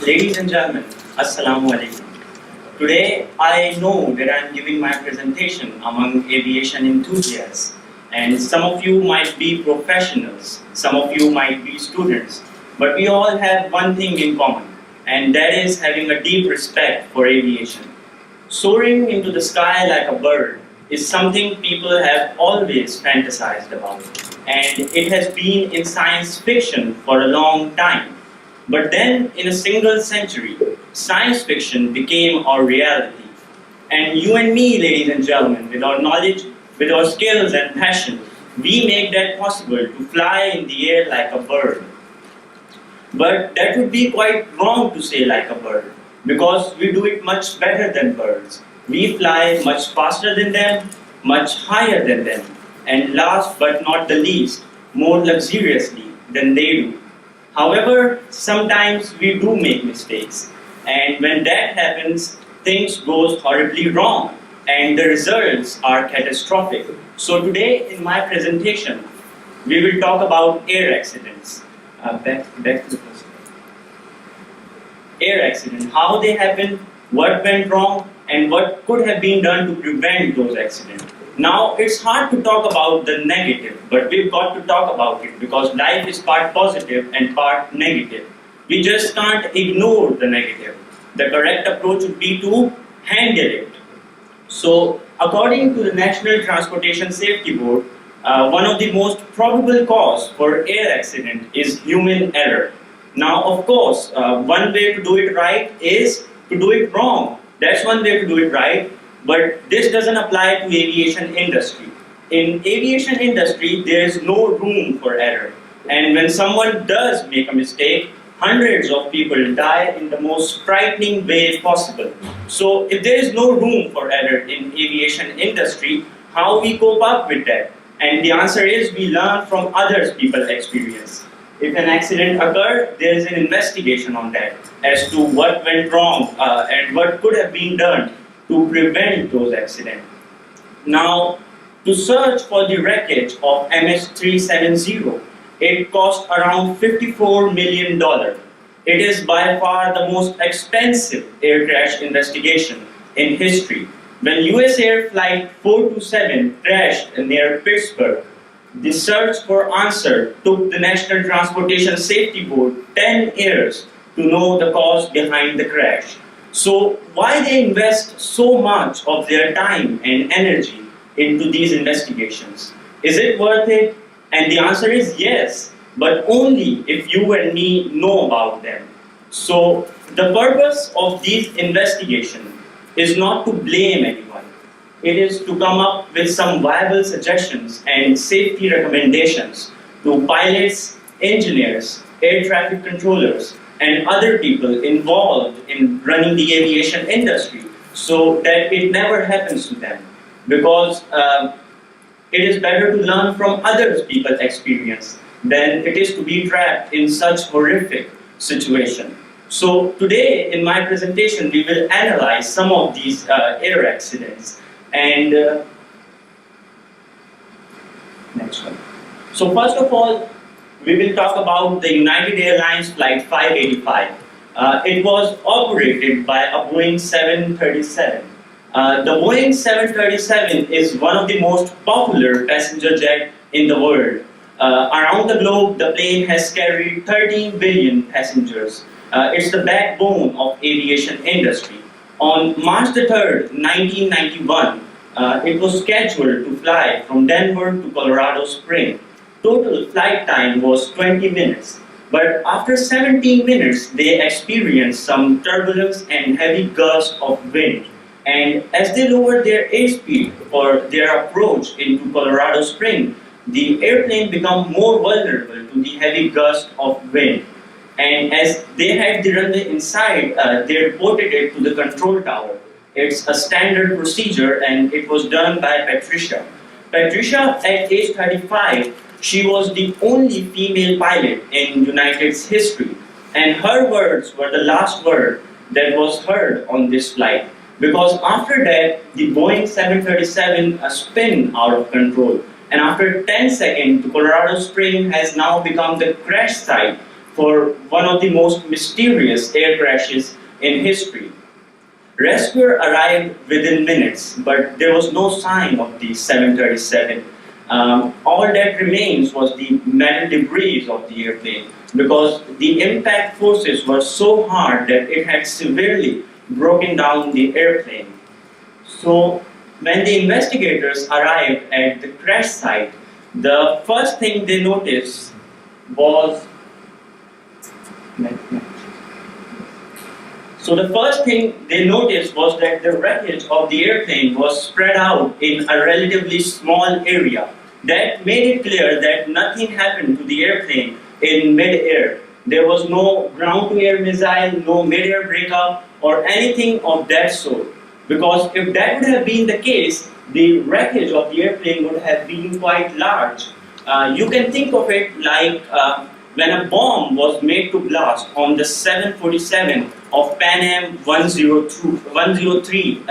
Ladies and gentlemen, Assalamu alaikum. Today I know that I am giving my presentation among aviation enthusiasts, and some of you might be professionals, some of you might be students, but we all have one thing in common, and that is having a deep respect for aviation. Soaring into the sky like a bird is something people have always fantasized about, and it has been in science fiction for a long time. But then, in a single century, science fiction became our reality. And you and me, ladies and gentlemen, with our knowledge, with our skills and passion, we make that possible to fly in the air like a bird. But that would be quite wrong to say like a bird, because we do it much better than birds. We fly much faster than them, much higher than them, and last but not the least, more luxuriously than they do. However, sometimes we do make mistakes, and when that happens, things goes horribly wrong, and the results are catastrophic. So today in my presentation, we will talk about air accidents. Back to the first. Air accidents, how they happen, what went wrong, and what could have been done to prevent those accidents. Now, it's hard to talk about the negative, but we've got to talk about it because life is part positive and part negative. We just can't ignore the negative. The correct approach would be to handle it. So, according to the National Transportation Safety Board, one of the most probable cause for air accident is human error. Now, of course, one way to do it right is to do it wrong. That's one way to do it right. But this doesn't apply to aviation industry. In aviation industry, there is no room for error. And when someone does make a mistake, hundreds of people die in the most frightening way possible. So if there is no room for error in aviation industry, how we cope up with that? And the answer is we learn from others people's experience. If an accident occurred, there is an investigation on that as to what went wrong and what could have been done to prevent those accidents. Now, to search for the wreckage of MS-370, it cost around $54 million. It is by far the most expensive air crash investigation in history. When US Air Flight 427 crashed near Pittsburgh, the search for answer took the National Transportation Safety Board 10 years to know the cause behind the crash. So why they invest so much of their time and energy into these investigations? Is it worth it? And the answer is yes, but only if you and me know about them. So the purpose of these investigations is not to blame anyone. It is to come up with some viable suggestions and safety recommendations to pilots, engineers, air traffic controllers, and other people involved in running the aviation industry so that it never happens to them. Because it is better to learn from other people's experience than it is to be trapped in such horrific situation. So today in my presentation we will analyze some of these air accidents. And next one. So first of all, we will talk about the United Airlines Flight 585. It was operated by a Boeing 737. The Boeing 737 is one of the most popular passenger jet in the world. Around the globe, the plane has carried 13 billion passengers. It's the backbone of aviation industry. On March the 3rd, 1991, it was scheduled to fly from Denver to Colorado Springs. Total flight time was 20 minutes, but after 17 minutes, they experienced some turbulence and heavy gusts of wind. And as they lowered their airspeed for their approach into Colorado Springs, the airplane became more vulnerable to the heavy gust of wind. And as they had the runway inside, they reported it to the control tower. It's a standard procedure, and it was done by Patricia. Patricia, at age 35, she was the only female pilot in United's history, and her words were the last word that was heard on this flight. Because after that, the Boeing 737 spun out of control, and after 10 seconds, the Colorado Springs has now become the crash site for one of the most mysterious air crashes in history. Rescuers arrived within minutes, but there was no sign of the 737. All that remains was the metal debris of the airplane, because the impact forces were so hard that it had severely broken down the airplane. So, when the investigators arrived at the crash site, the first thing they noticed was the first thing they noticed was that the wreckage of the airplane was spread out in a relatively small area. That made it clear that nothing happened to the airplane in mid-air. There was no ground-to-air missile, no mid-air breakup, or anything of that sort. Because if that would have been the case, the wreckage of the airplane would have been quite large. You can think of it like when a bomb was made to blast on the 747 of Pan Am 103.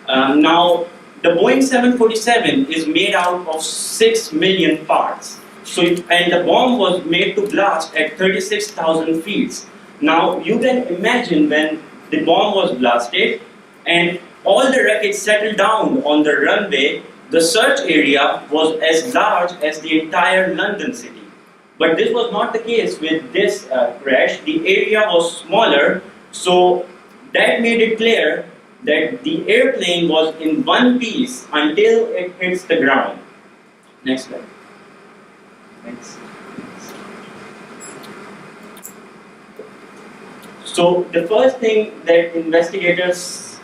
Now, the Boeing 747 is made out of 6 million parts. And the bomb was made to blast at 36,000 feet. Now, you can imagine when the bomb was blasted and all the wreckage settled down on the runway, the search area was as large as the entire London city. But this was not the case with this crash. The area was smaller, so that made it clear that the airplane was in one piece until it hits the ground. Next slide. Next. So the first thing that investigators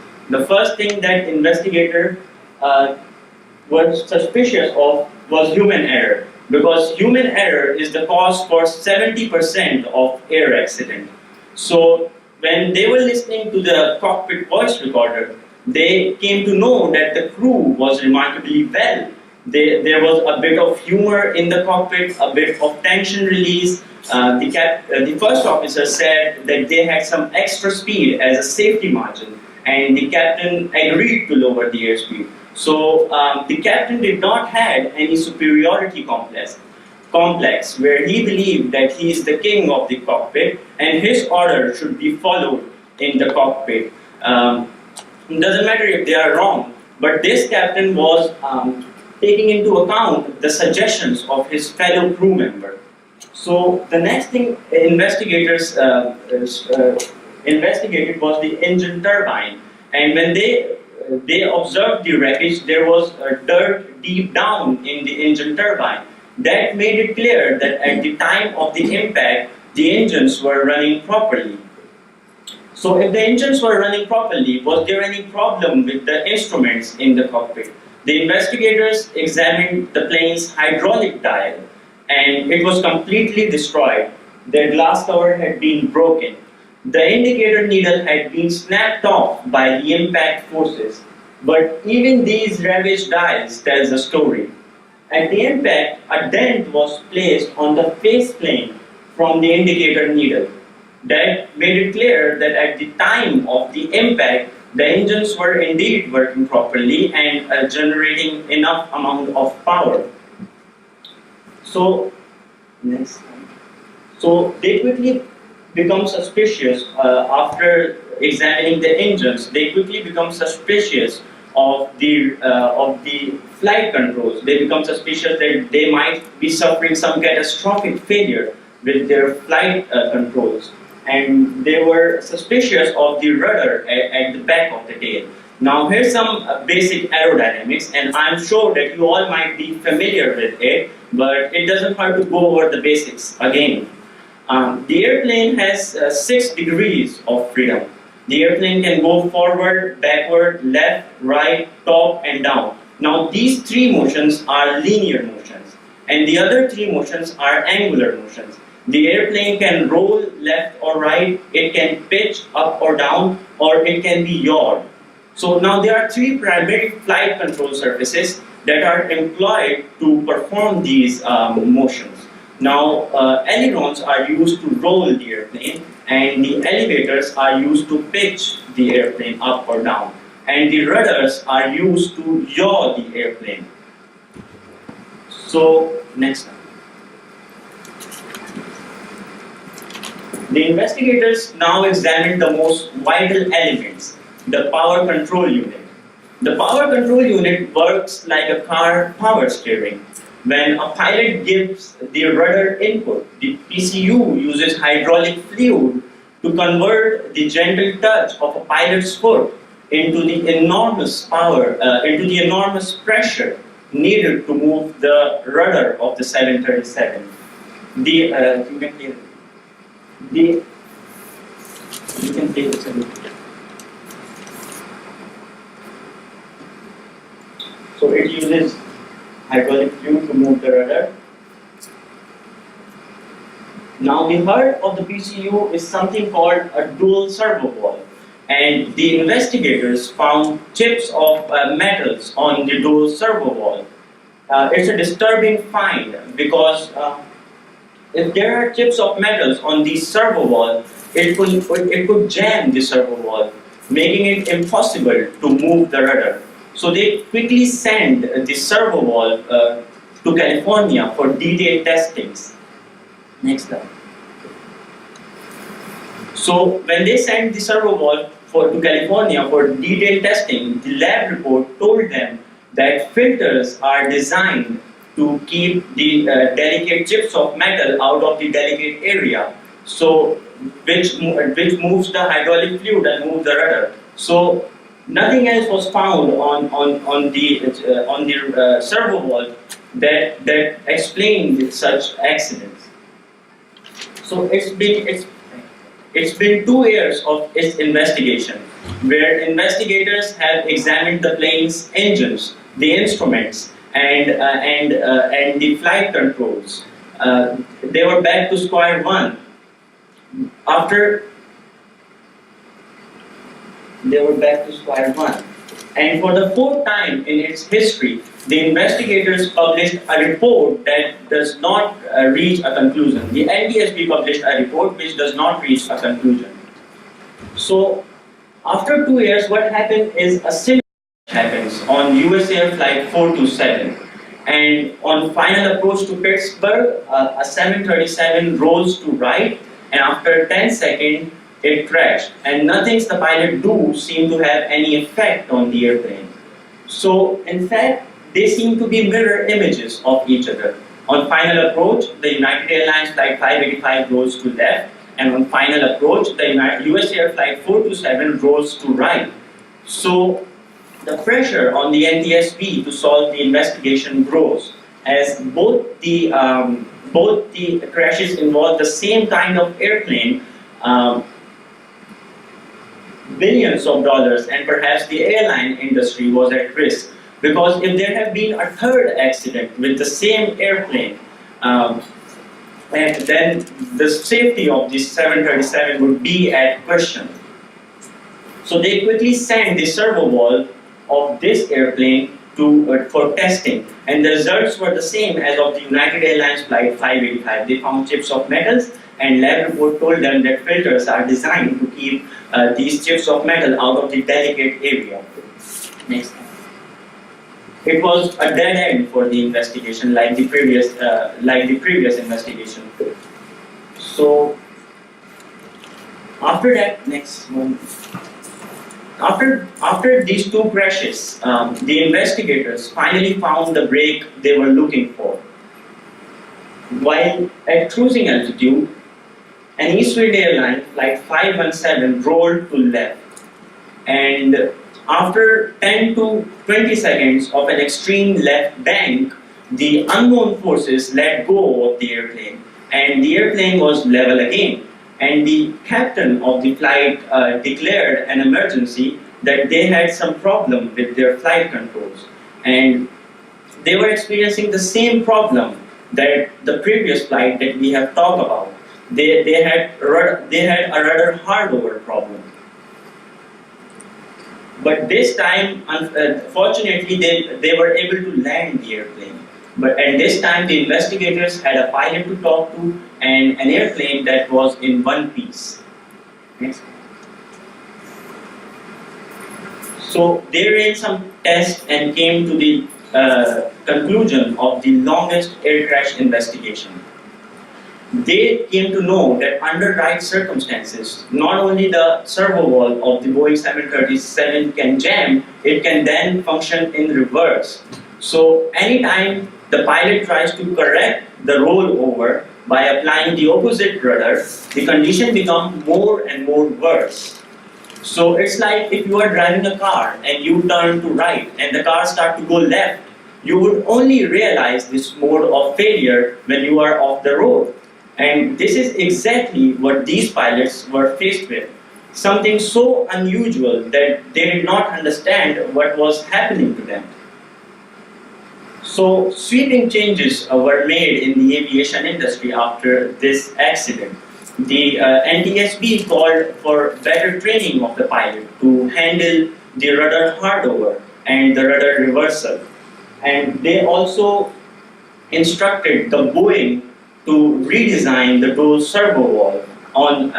were suspicious of was human error, because human error is the cause for 70% of air accident. So when they were listening to the cockpit voice recorder, they came to know that the crew was remarkably well. There was a bit of humor in the cockpit, a bit of tension release. The first officer said that they had some extra speed as a safety margin, and the captain agreed to lower the airspeed. So the captain did not have any superiority complex where he believed that he is the king of the cockpit and his order should be followed in the cockpit. It doesn't matter if they are wrong, but this captain was taking into account the suggestions of his fellow crew member. So the next thing investigators investigated was the engine turbine, and when they observed the wreckage, there was dirt deep down in the engine turbine. That made it clear that at the time of the impact, the engines were running properly. So if the engines were running properly, was there any problem with the instruments in the cockpit? The investigators examined the plane's hydraulic dial, and it was completely destroyed. The glass cover had been broken. The indicator needle had been snapped off by the impact forces. But even these ravaged dials tells a story. At the impact, a dent was placed on the faceplane from the indicator needle. That made it clear that at the time of the impact, the engines were indeed working properly and generating enough amount of power. So, next slide. So they quickly become suspicious after examining the engines. They quickly become suspicious of the flight controls. They become suspicious that they might be suffering some catastrophic failure with their flight controls. And they were suspicious of the rudder at the back of the tail. Now here's some basic aerodynamics, and I'm sure that you all might be familiar with it, but it doesn't hurt to go over the basics again. The airplane has 6 degrees of freedom. The airplane can go forward, backward, left, right, top, and down. Now these 3 motions are linear motions, and the other 3 motions are angular motions. The airplane can roll left or right, it can pitch up or down, or it can be yawed. So now there are 3 primary flight control surfaces that are employed to perform these motions. Now, ailerons are used to roll the airplane, and the elevators are used to pitch the airplane up or down, and the rudders are used to yaw the airplane. So, next slide. The investigators now examined the most vital elements, the power control unit. The power control unit works like a car power steering. When a pilot gives the rudder input, the PCU uses hydraulic fluid to convert the gentle touch of a pilot's foot into the enormous pressure needed to move the rudder of the 737. You can take this a look. So it uses hydraulic fluid to move the rudder. Now the heart of the PCU is something called a dual servo valve, and the investigators found chips of metals on the dual servo valve. It's a disturbing find because if there are chips of metals on the servo valve, it could jam the servo valve, making it impossible to move the rudder. So they quickly send the servo valve to California for detailed testings. Next slide. So when they sent the servo valve to California for detailed testing, the lab report told them that filters are designed to keep the delicate chips of metal out of the delicate area, so which moves the hydraulic fluid and moves the rudder. So nothing else was found on the servo valve that explained such accidents. So it's been 2 years of its investigation, where investigators have examined the plane's engines, the instruments, and the flight controls. They were back to square one. And for the 4th time in its history, the investigators published a report that does not reach a conclusion. The NTSB published a report which does not reach a conclusion. So, after 2 years, what happened is a similar happens on US Air Flight 427. And on final approach to Pittsburgh, a 737 rose to right, and after 10 seconds, it crashed. And nothing the pilot do seemed to have any effect on the airplane. So, in fact, they seem to be mirror images of each other. On final approach, the United Airlines Flight 585 rose to left, and on final approach, the US Air Flight 427 rose to right. So, the pressure on the NTSB to solve the investigation grows, as both the crashes involve the same kind of airplane, billions of dollars, and perhaps the airline industry was at risk. Because if there had been a 3rd accident with the same airplane, then the safety of this 737 would be at question. So they quickly sent the servo valve of this airplane for testing, and the results were the same as of the United Airlines Flight 585. They found chips of metals, and lab report told them that filters are designed to keep these chips of metal out of the delicate area. Next. It was a dead end for the investigation, like the previous investigation. So after that, next one. After these 2 crashes, the investigators finally found the break they were looking for. While at cruising altitude, an Eastwind airline flight 517 rolled to left, and after 10 to 20 seconds of an extreme left bank, the unknown forces let go of the airplane, and the airplane was level again. And the captain of the flight declared an emergency that they had some problem with their flight controls, and they were experiencing the same problem that the previous flight that we have talked about. They had a rudder hardover problem. But this time, fortunately, they were able to land the airplane. But at this time, the investigators had a pilot to talk to and an airplane that was in one piece. Next. So they ran some tests and came to the conclusion of the longest air crash investigation. They came to know that under right circumstances, not only the servo valve of the Boeing 737 can jam, it can then function in reverse. So anytime the pilot tries to correct the rollover by applying the opposite rudder, the condition becomes more and more worse. So it's like if you are driving a car and you turn to right and the car starts to go left, you would only realize this mode of failure when you are off the road. And this is exactly what these pilots were faced with. Something so unusual that they did not understand what was happening to them. So sweeping changes were made in the aviation industry after this accident. The NTSB called for better training of the pilot to handle the rudder hardover and the rudder reversal. And they also instructed the Boeing to redesign the dual servo valve on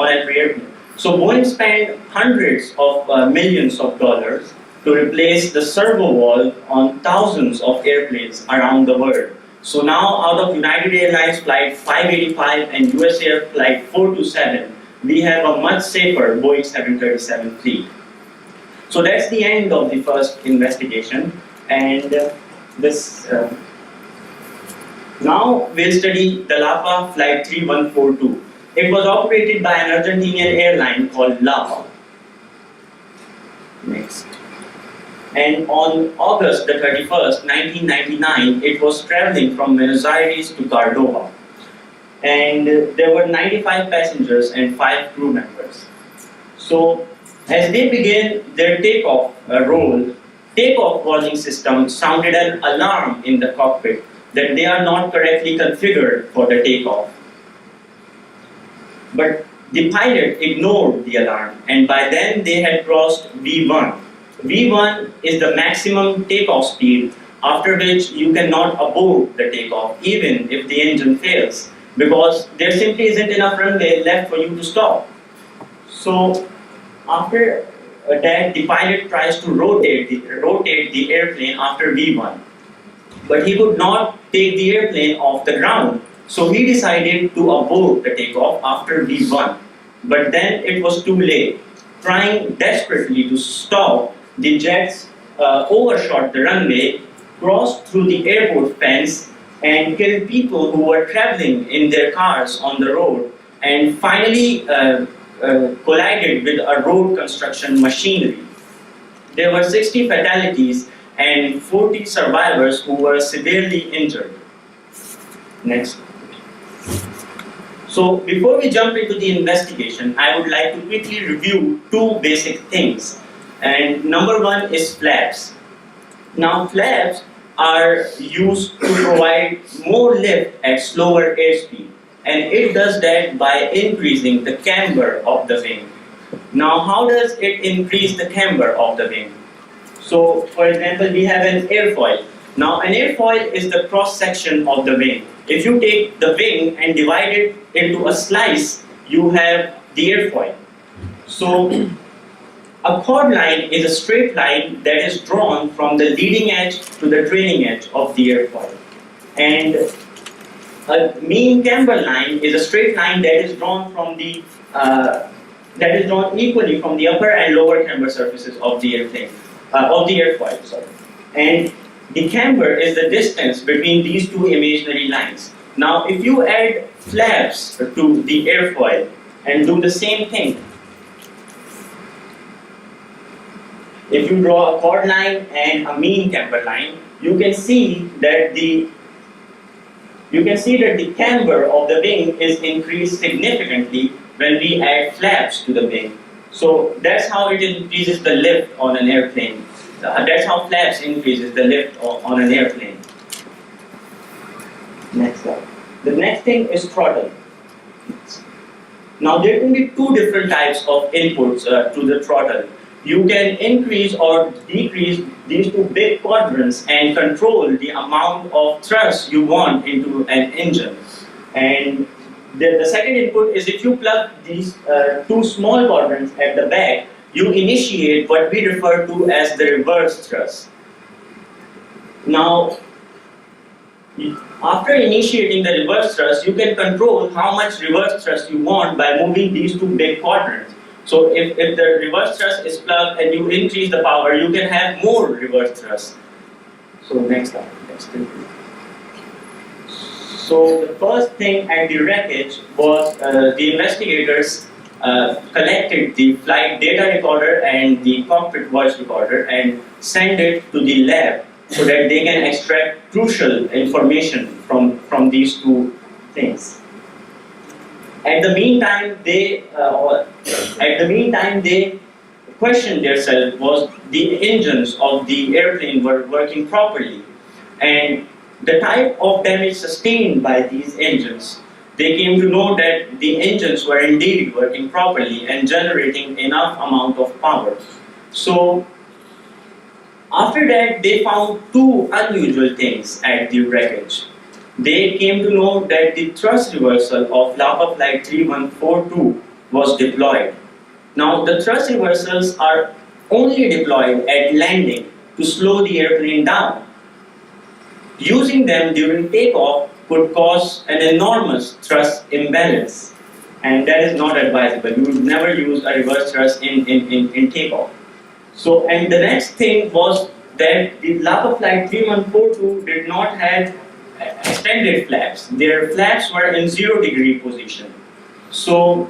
every airplane. So Boeing spent hundreds of millions of dollars to replace the servo valve on thousands of airplanes around the world. So now out of United Airlines flight 585 and US Air flight 427, we have a much safer Boeing 737 fleet. So that's the end of the first investigation, and now we'll study the LAPA flight 3142. It was operated by an Argentinian airline called LAPA. Next. And on August the 31st, 1999, it was traveling from Buenos Aires to Córdoba. And there were 95 passengers and 5 crew members. So as they began their takeoff takeoff warning system sounded an alarm in the cockpit that they are not correctly configured for the takeoff. But the pilot ignored the alarm, and by then they had crossed V1. V1 is the maximum takeoff speed after which you cannot abort the takeoff even if the engine fails, because there simply isn't enough runway left for you to stop. So after that, the pilot tries to rotate the airplane after V1, but he could not take the airplane off the ground, so he decided to abort the takeoff after V1. But then it was too late. Trying desperately to stop, the jets overshot the runway, crossed through the airport fence, and killed people who were traveling in their cars on the road, and finally collided with a road construction machinery. There were 60 fatalities and 40 survivors who were severely injured. Next. So before we jump into the investigation, I would like to quickly review 2 basic things. And number 1 is flaps. Now flaps are used to provide more lift at slower airspeed, and it does that by increasing the camber of the wing. Now how does it increase the camber of the wing? So for example, we have an airfoil. Now an airfoil is the cross section of the wing. If you take the wing and divide it into a slice, you have the airfoil. So a chord line is a straight line that is drawn from the leading edge to the trailing edge of the airfoil. And a mean camber line is a straight line that is drawn from the equally from the upper and lower camber surfaces of the airfoil. Sorry. And the camber is the distance between these 2 imaginary lines. Now, if you add flaps to the airfoil and do the same thing, if you draw a chord line and a mean camber line, you can see that the camber of the wing is increased significantly when we add flaps to the wing. So that's how it increases the lift on an airplane. That's how flaps increases the lift on an airplane. Next up. The next thing is throttle. Now there can be 2 different types of inputs to the throttle. You can increase or decrease these 2 big quadrants and control the amount of thrust you want into an engine. And the second input is if you plug these 2 small quadrants at the back, you initiate what we refer to as the reverse thrust. Now, After initiating the reverse thrust, you can control how much reverse thrust you want by moving these two big quadrants. So if the reverse thrust is plugged and you increase the power, you can have more reverse thrust. So next slide. So the first thing at the wreckage was the investigators collected the flight data recorder and the cockpit voice recorder and sent it to the lab so that they can extract crucial information from these two things. At the meantime, they questioned themselves was the engines of the airplane were working properly, and the type of damage sustained by these engines. They came to know that the engines were indeed working properly and generating enough amount of power. So after that, they found two unusual things at the wreckage. They came to know that the thrust reversal of Lapa Flight 3142 was deployed. Now, the thrust reversals are only deployed at landing to slow the airplane down. Using them during takeoff could cause an enormous thrust imbalance, and that is not advisable. You would never use a reverse thrust in takeoff. So, and the next thing was that the Lapa Flight 3142 did not have extended flaps. Their flaps were in 0-degree position. So,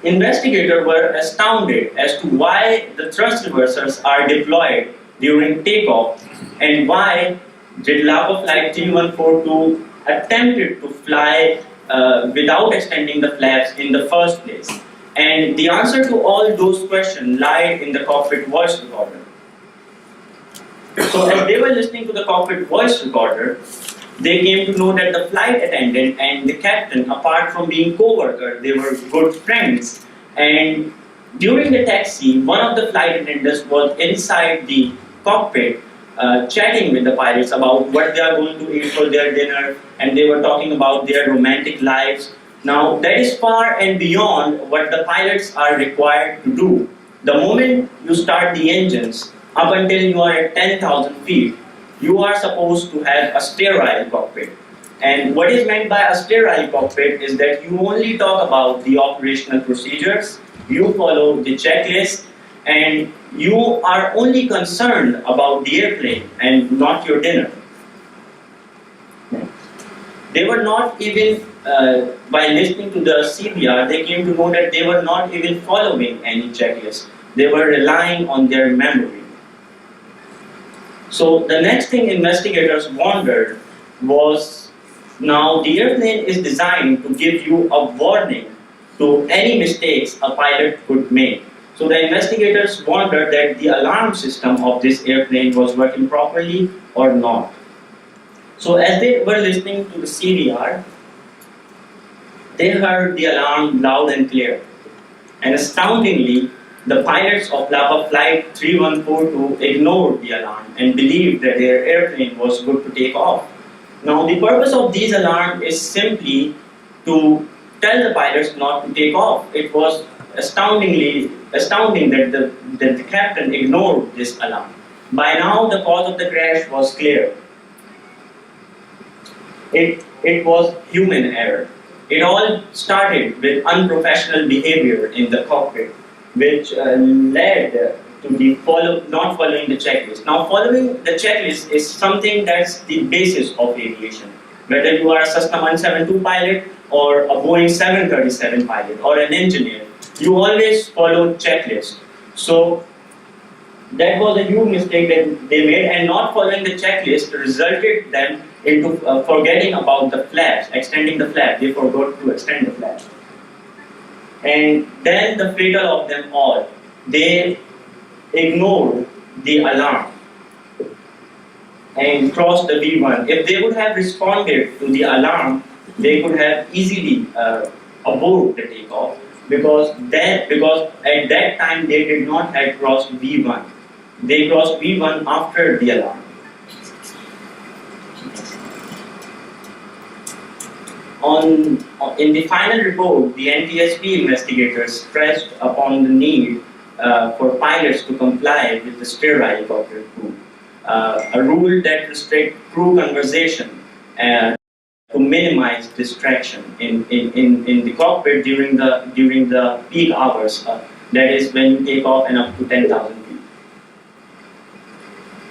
investigators were astounded as to why the thrust reversers are deployed during takeoff and why did Lapa Flight 3142 attempted to fly without extending the flaps in the first place. And the answer to all those questions lied in the cockpit voice recorder. So as they were listening to the cockpit voice recorder, they came to know that the flight attendant and the captain, apart from being co-workers, they were good friends. And during the taxi, one of the flight attendants was inside the cockpit chatting with the pilots about what they are going to eat for their dinner, and they were talking about their romantic lives. Now, that is far and beyond what the pilots are required to do. The moment you start the engines, up until you are at 10,000 feet, you are supposed to have a sterile cockpit. And what is meant by a sterile cockpit is that you only talk about the operational procedures, you follow the checklist, and you are only concerned about the airplane and not your dinner. They were not even, by listening to the CBR, they came to know that they were not even following any checklist. They were relying on their memory. So the next thing investigators wondered was, now the airplane is designed to give you a warning to any mistakes a pilot could make. So the investigators wondered that the alarm system of this airplane was working properly or not. So as they were listening to the CVR, they heard the alarm loud and clear. And astoundingly, the pilots of Lapa Flight 3142 ignored the alarm and believed that their airplane was good to take off. Now, the purpose of these alarms is simply to tell the pilots not to take off. It was astounding that the captain ignored this alarm. By now, the cause of the crash was clear. It was human error. It all started with unprofessional behavior in the cockpit, which led to the not following the checklist. Now, following the checklist is something that's the basis of aviation. Whether you are a Cessna 172 pilot or a Boeing 737 pilot or an engineer, you always follow checklist. So that was a huge mistake that they made, and not following the checklist resulted them into forgetting about the flaps, extending the flap. They forgot to extend the flap. And then the fatal of them all, they ignored the alarm and crossed the V1. If they would have responded to the alarm, they could have easily aborted the takeoff, because at that time they did not have crossed V1. They crossed V1 after the alarm. In the final report, the NTSB investigators stressed upon the need for pilots to comply with the sterile cockpit rule. a rule that restricts crew conversation to minimize distraction in the cockpit during the peak hours. That is when you take off and up to 10,000 feet.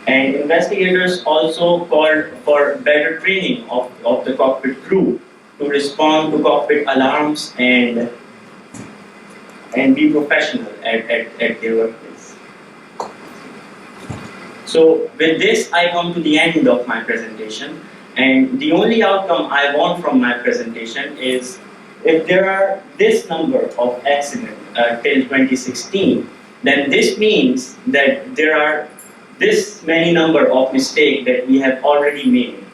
And investigators also called for better training of the cockpit crew to respond to cockpit alarms and be professional at their workplace. So with this, I come to the end of my presentation. And the only outcome I want from my presentation is, if there are this number of accidents till 2016, then this means that there are this many number of mistakes that we have already made.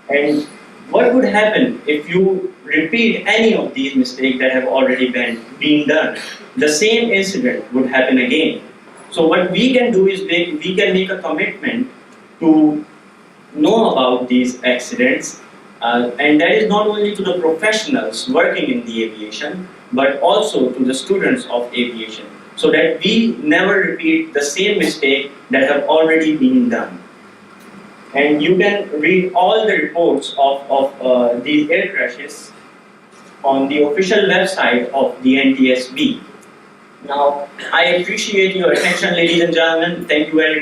And what would happen if you repeat any of these mistakes that have already been done? The same incident would happen again. So what we can do is we can make a commitment to know about these accidents, and that is not only to the professionals working in the aviation, but also to the students of aviation, so that we never repeat the same mistake that have already been done. And you can read all the reports of these air crashes on the official website of the NTSB. Now, I appreciate your attention, ladies and gentlemen. Thank you very much.